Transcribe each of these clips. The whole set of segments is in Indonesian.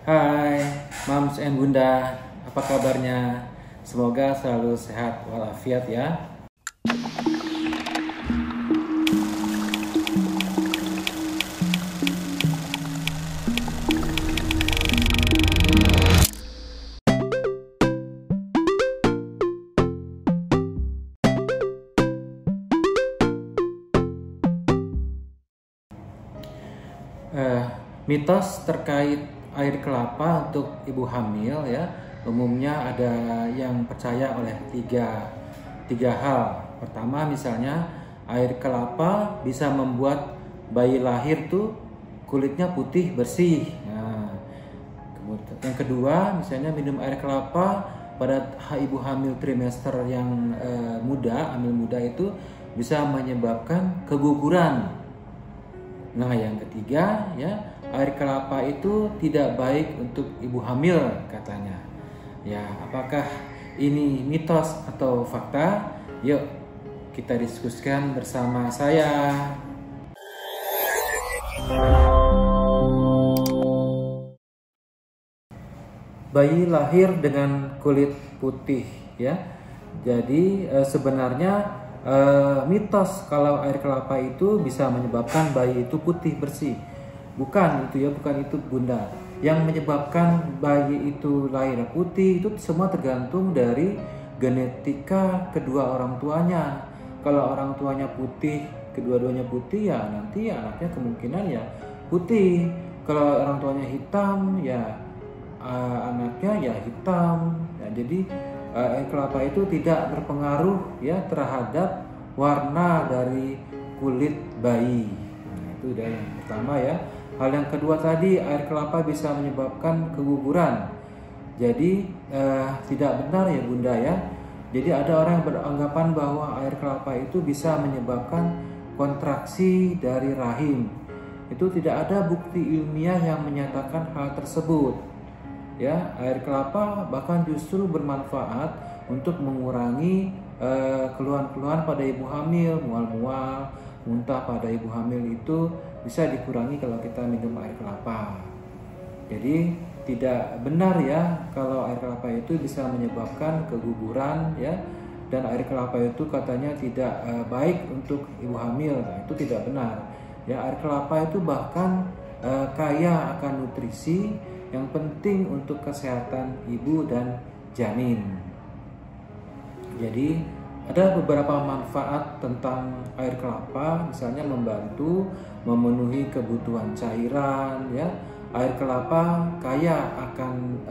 Hai, Mams and Bunda, apa kabarnya? Semoga selalu sehat walafiat ya. Mitos terkait air kelapa untuk ibu hamil ya, umumnya ada yang percaya oleh tiga hal. Pertama, misalnya air kelapa bisa membuat bayi lahir tuh kulitnya putih bersih. Nah, yang kedua, misalnya minum air kelapa pada ibu hamil trimester yang hamil muda itu bisa menyebabkan keguguran. Nah, yang ketiga ya, air kelapa itu tidak baik untuk ibu hamil katanya. Ya, apakah ini mitos atau fakta? Yuk kita diskusikan bersama saya. Bayi lahir dengan kulit putih ya. Jadi sebenarnya mitos kalau air kelapa itu bisa menyebabkan bayi itu putih bersih. Bukan itu ya, bukan itu Bunda. Yang menyebabkan bayi itu lahir putih itu semua tergantung dari genetika kedua orang tuanya. Kalau orang tuanya putih, kedua-duanya putih ya nanti anaknya kemungkinan ya putih. Kalau orang tuanya hitam ya anaknya ya hitam. Ya, jadi air kelapa itu tidak berpengaruh ya terhadap warna dari kulit bayi. Nah, itu udah yang pertama ya. Hal yang kedua tadi, air kelapa bisa menyebabkan keguguran. Jadi tidak benar ya Bunda ya. Jadi ada orang yang beranggapan bahwa air kelapa itu bisa menyebabkan kontraksi dari rahim. Itu tidak ada bukti ilmiah yang menyatakan hal tersebut. Ya, air kelapa bahkan justru bermanfaat untuk mengurangi keluhan-keluhan pada ibu hamil, mual-mual, muntah pada ibu hamil itu bisa dikurangi kalau kita minum air kelapa. Jadi tidak benar ya kalau air kelapa itu bisa menyebabkan keguguran ya, dan air kelapa itu katanya tidak baik untuk ibu hamil. Nah, itu tidak benar. Ya, air kelapa itu bahkan kaya akan nutrisi yang penting untuk kesehatan ibu dan janin. Jadi ada beberapa manfaat tentang air kelapa, misalnya membantu memenuhi kebutuhan cairan ya. Air kelapa kaya akan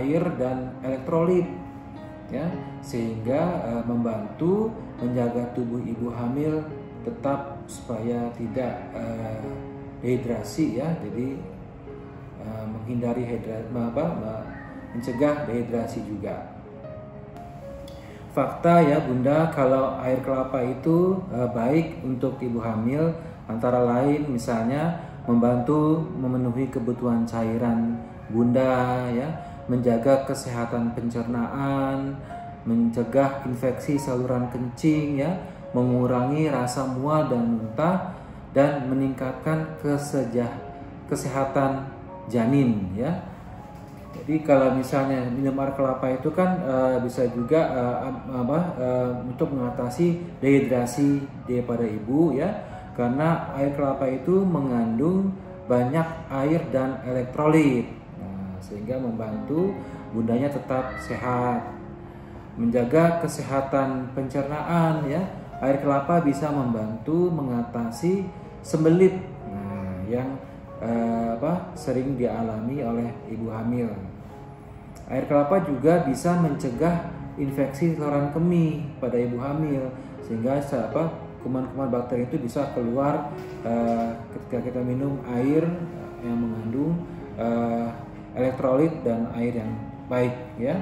air dan elektrolit ya, sehingga membantu menjaga tubuh ibu hamil tetap supaya tidak dehidrasi ya. Jadi menghindari mencegah dehidrasi juga. Fakta ya Bunda, kalau air kelapa itu baik untuk ibu hamil antara lain misalnya membantu memenuhi kebutuhan cairan Bunda ya, menjaga kesehatan pencernaan, mencegah infeksi saluran kencing ya, mengurangi rasa mual dan muntah, dan meningkatkan kesehatan janin ya. Jadi kalau misalnya minum air kelapa itu kan bisa juga untuk mengatasi dehidrasi daripada ibu ya, karena air kelapa itu mengandung banyak air dan elektrolit. Nah, sehingga membantu bundanya tetap sehat. Menjaga kesehatan pencernaan ya, air kelapa bisa membantu mengatasi sembelit yang sering dialami oleh ibu hamil. Air kelapa juga bisa mencegah infeksi saluran kemih pada ibu hamil, sehingga kuman-kuman bakteri itu bisa keluar ketika kita minum air yang mengandung elektrolit dan air yang baik ya.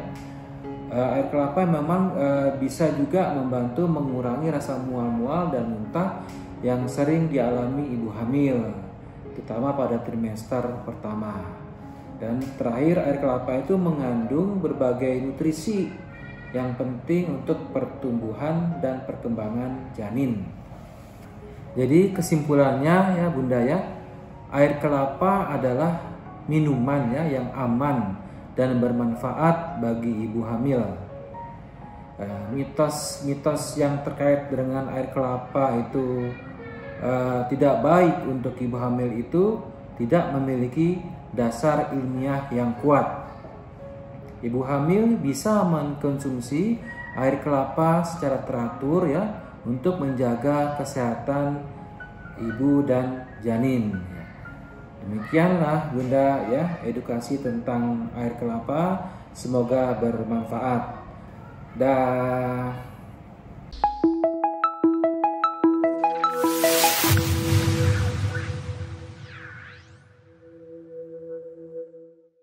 Air kelapa memang bisa juga membantu mengurangi rasa mual-mual dan muntah yang sering dialami ibu hamil, terutama pada trimester pertama. Dan terakhir, air kelapa itu mengandung berbagai nutrisi yang penting untuk pertumbuhan dan perkembangan janin. Jadi kesimpulannya ya Bunda ya, air kelapa adalah minuman ya yang aman dan bermanfaat bagi ibu hamil. Mitos-mitos yang terkait dengan air kelapa itu tidak baik untuk ibu hamil itu tidak memiliki dasar ilmiah yang kuat. Ibu hamil bisa mengkonsumsi air kelapa secara teratur ya untuk menjaga kesehatan ibu dan janin. Demikianlah Bunda ya edukasi tentang air kelapa, semoga bermanfaat. Dah.